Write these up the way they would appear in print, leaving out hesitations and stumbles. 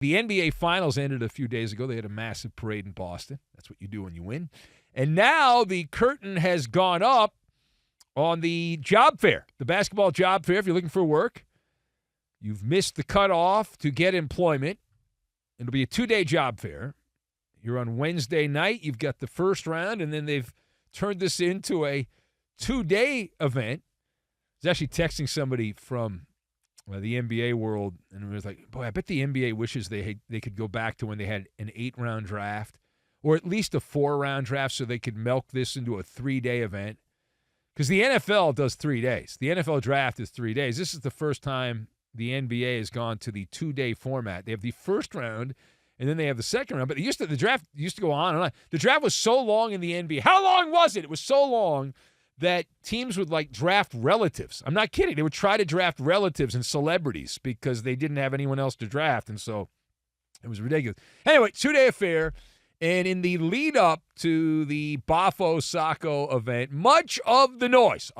The NBA Finals ended a few days ago. They had a massive parade in Boston. That's what you do when you win. And now the curtain has gone up on the job fair, the basketball job fair. If you're looking for work, you've missed the cutoff to get employment. It'll be a 2-day job fair. You're on Wednesday night. You've got the first round, and then they've turned this into a 2-day event. I was actually texting somebody from the NBA world, and it was like, boy, I bet the NBA wishes they could go back to when they had an 8-round draft or at least a 4-round draft so they could milk this into a 3-day event. Because the NFL does 3 days. The NFL draft is 3 days. This is the first time the NBA has gone to the 2-day format. They have the first round, and then they have the second round. But the draft used to go on and on. The draft was so long in the NBA. How long was it? It was so long that teams would, draft relatives. I'm not kidding. They would try to draft relatives and celebrities because they didn't have anyone else to draft, and so it was ridiculous. Anyway, 2-day affair, and in the lead-up to the Bafo Sacco event, much of the noise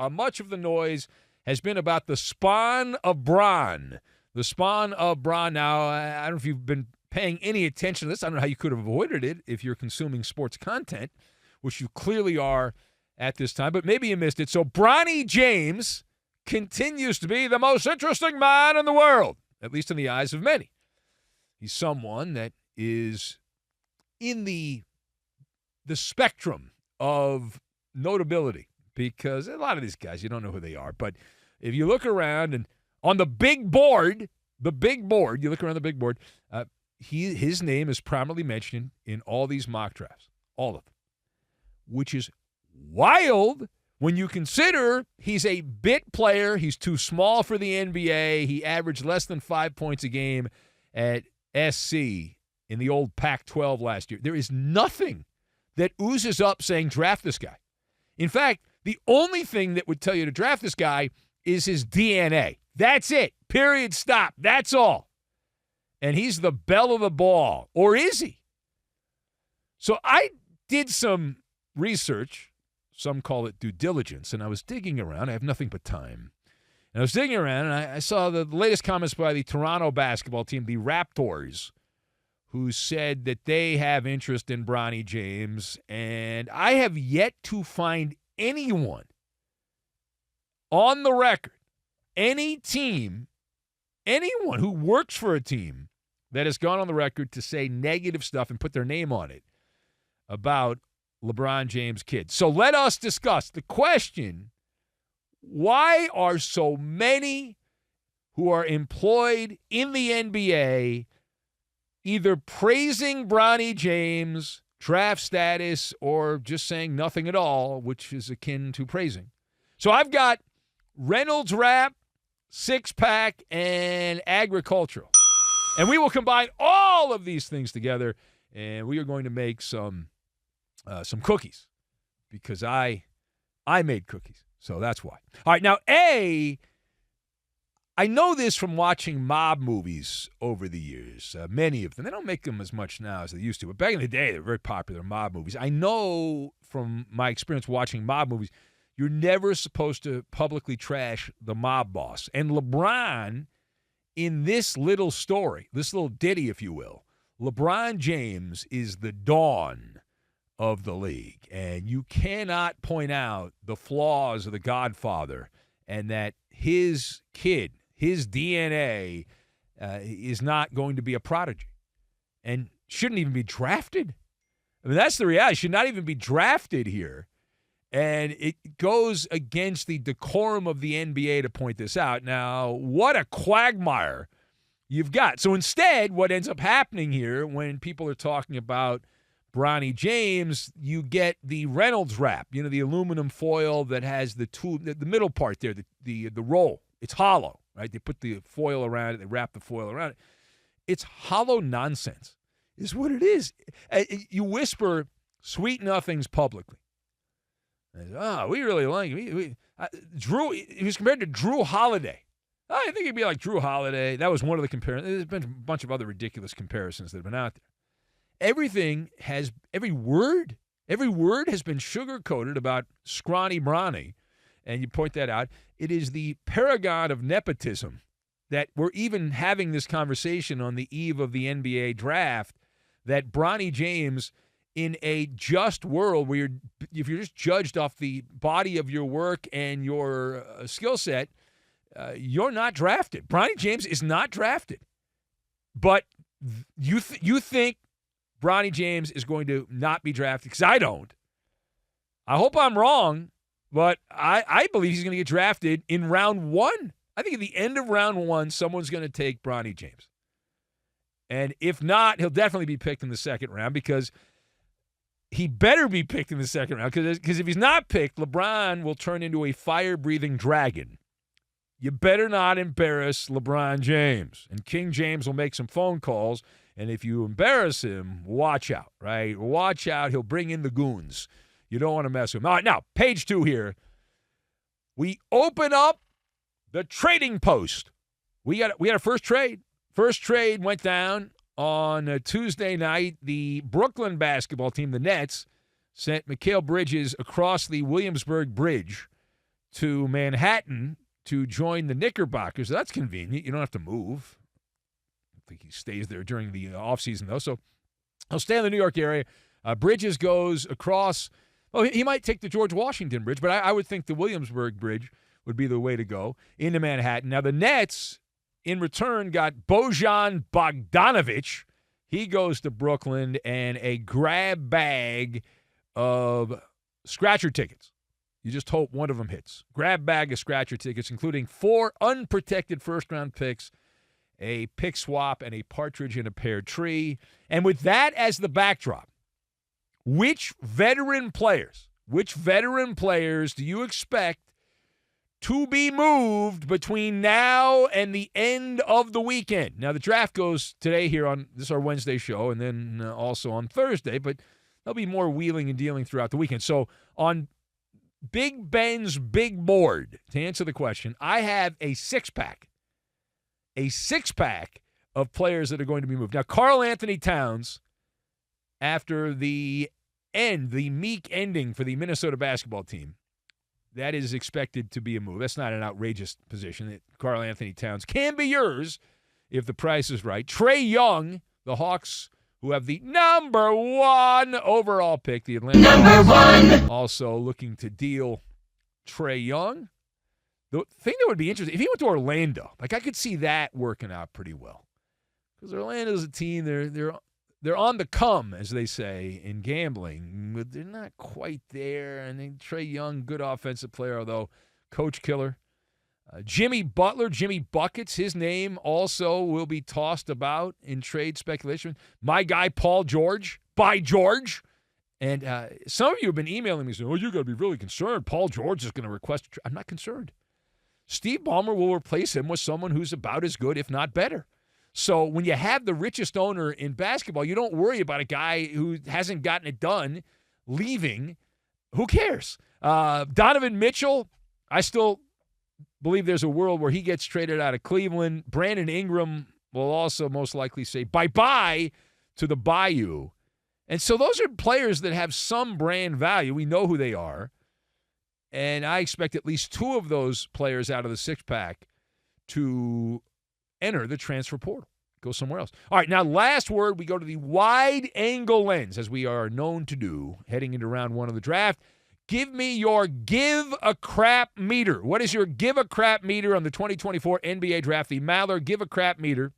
has been about the spawn of Bron. The spawn of Bron. Now, I don't know if you've been paying any attention to this. I don't know how you could have avoided it if you're consuming sports content, which you clearly are at this time, but maybe you missed it. So Bronny James continues to be the most interesting man in the world, at least in the eyes of many. He's someone that is in the spectrum of notability because a lot of these guys, you don't know who they are. But if you look around and on the big board, you look around the big board, his name is prominently mentioned in all these mock drafts, all of them, which is wild when you consider he's a bit player. He's too small for the NBA. He averaged less than 5 points a game at SC in the old Pac-12 last year. There is nothing that oozes up saying draft this guy. In fact, the only thing that would tell you to draft this guy is his DNA. That's it. Period. Stop. That's all. And he's the belle of the ball. Or is he? So I did some research. Some call it due diligence. And I was digging around. I have nothing but time. And I was digging around, and I saw the latest comments by the Toronto basketball team, the Raptors, who said that they have interest in Bronny James. And I have yet to find anyone on the record, any team, anyone who works for a team that has gone on the record to say negative stuff and put their name on it about LeBron James' kid. So let us discuss the question, why are so many who are employed in the NBA either praising Bronny James' draft status or just saying nothing at all, which is akin to praising? So I've got Reynolds Wrap, six-pack, and agricultural. And we will combine all of these things together, and we are going to make some cookies because I made cookies. So that's why. All right, now, I know this from watching mob movies over the years, many of them. They don't make them as much now as they used to, but back in the day, they were very popular mob movies. I know from my experience watching mob movies, you're never supposed to publicly trash the mob boss. And LeBron, in this little story, this little ditty, if you will, LeBron James is the dawn of the league. And you cannot point out the flaws of the Godfather and that his kid, his DNA, is not going to be a prodigy and shouldn't even be drafted. I mean, that's the reality. Should not even be drafted here. And it goes against the decorum of the NBA to point this out. Now, what a quagmire you've got. So instead, what ends up happening here when people are talking about Bronny James, you get the Reynolds Wrap, the aluminum foil that has the middle part there, the roll. It's hollow, right? They put the foil around it. They wrap the foil around it. It's hollow nonsense is what it is. You whisper sweet nothings publicly. We really like him. Drew, he was compared to Drew Holiday. I think he'd be like Drew Holiday. That was one of the comparisons. There's been a bunch of other ridiculous comparisons that have been out there. Every word has been sugar-coated about scrawny Bronny, and you point that out. It is the paragon of nepotism that we're even having this conversation on the eve of the NBA draft, that Bronny James, in a just world where if you're just judged off the body of your work and your skill set, you're not drafted. Bronny James is not drafted. But you think Bronny James is going to not be drafted? Because I don't. I hope I'm wrong, but I believe he's going to get drafted in round 1. I think at the end of round 1, someone's going to take Bronny James. And if not, he'll definitely be picked in the second round, because he better be picked in the second round, because if he's not picked, LeBron will turn into a fire-breathing dragon. You better not embarrass LeBron James. And King James will make some phone calls, and if you embarrass him, watch out, right? Watch out. He'll bring in the goons. You don't want to mess with him. All right, now, page 2 here. We open up the trading post. We had a first trade. First trade went down on Tuesday night. The Brooklyn basketball team, the Nets, sent Mikal Bridges across the Williamsburg Bridge to Manhattan to join the Knickerbockers. That's convenient. You don't have to move. I think he stays there during the offseason, though. So he'll stay in the New York area. Bridges goes across. Well, he might take the George Washington Bridge, but I would think the Williamsburg Bridge would be the way to go into Manhattan. Now, the Nets, in return, got Bojan Bogdanovic. He goes to Brooklyn, and a grab bag of scratcher tickets. You just hope one of them hits. Grab bag of scratcher tickets, including 4 unprotected first-round picks, a pick swap, and a partridge in a pear tree. And with that as the backdrop, which veteran players do you expect to be moved between now and the end of the weekend? Now, the draft goes today here on this is our Wednesday show, and then also on Thursday, but there'll be more wheeling and dealing throughout the weekend. So on Big Ben's big board, to answer the question, I have a six-pack of players that are going to be moved. Now, Karl Anthony Towns, after the meek ending for the Minnesota basketball team, that is expected to be a move. That's not an outrageous position. Karl Anthony Towns can be yours if the price is right. Trae Young, the Hawks, who have the number 1 overall pick, the Atlanta Hawks, also looking to deal Trae Young. The thing that would be interesting, if he went to Orlando, I could see that working out pretty well. Because Orlando's a team, they're on the come, as they say, in gambling, but they're not quite there. And then Trae Young, good offensive player, although coach killer. Jimmy Butler, Jimmy Buckets, his name also will be tossed about in trade speculation. My guy, Paul George, by George. And some of you have been emailing me saying, you got to be really concerned. Paul George is going to request a trade. I'm not concerned. Steve Ballmer will replace him with someone who's about as good, if not better. So when you have the richest owner in basketball, you don't worry about a guy who hasn't gotten it done leaving. Who cares? Donovan Mitchell, I still believe there's a world where he gets traded out of Cleveland. Brandon Ingram will also most likely say bye-bye to the Bayou. And so those are players that have some brand value. We know who they are. And I expect at least 2 of those players out of the six-pack to enter the transfer portal, go somewhere else. All right, now last word, we go to the wide-angle lens, as we are known to do heading into round 1 of the draft. Give me your give-a-crap meter. What is your give-a-crap meter on the 2024 NBA draft? The MALLER give-a-crap meter.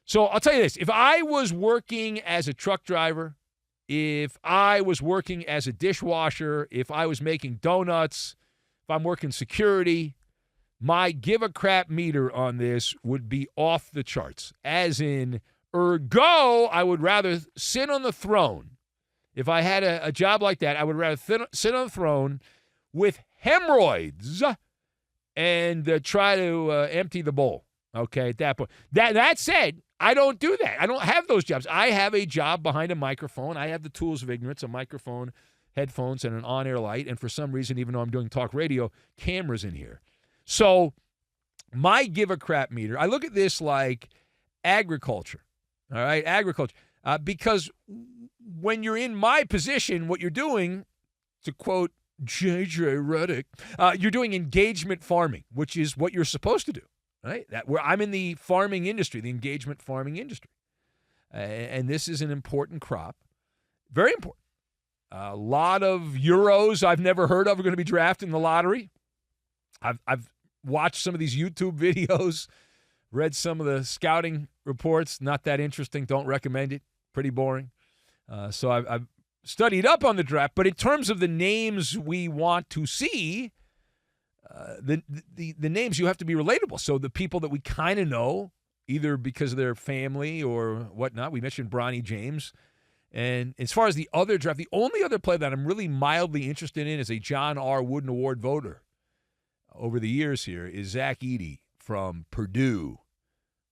So I'll tell you this. If I was working as a truck driver, if I was working as a dishwasher, if I was making donuts, if I'm working security, my give-a-crap meter on this would be off the charts. As in, ergo, I would rather sit on the throne. If I had a job like that, I would rather sit on the throne with hemorrhoids and try to empty the bowl, okay, at that point. That said, I don't do that. I don't have those jobs. I have a job behind a microphone. I have the tools of ignorance, a microphone, headphones, and an on-air light. And for some reason, even though I'm doing talk radio, cameras in here. So my give-a-crap meter, I look at this like agriculture, all right, agriculture, because when you're in my position, what you're doing, to quote J.J. Redick, you're doing engagement farming, which is what you're supposed to do. right? Where I'm in the farming industry, the engagement farming industry. And this is an important crop. Very important. A lot of Euros I've never heard of are going to be drafted in the lottery. I've watched some of these YouTube videos, read some of the scouting reports. Not that interesting. Don't recommend it. Pretty boring. So I've studied up on the draft. But in terms of the names we want to see, the names, you have to be relatable. So the people that we kind of know, either because of their family or whatnot. We mentioned Bronny James. And as far as the other draft, the only other player that I'm really mildly interested in as a John R. Wooden Award voter over the years here is Zach Edey from Purdue.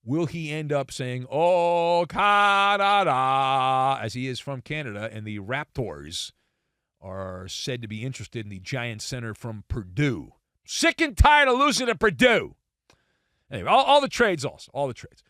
Will he end up saying, oh, Canada, as he is from Canada, and the Raptors are said to be interested in the Giant center from Purdue. Sick and tired of losing to Purdue. Anyway, all the trades also, all the trades.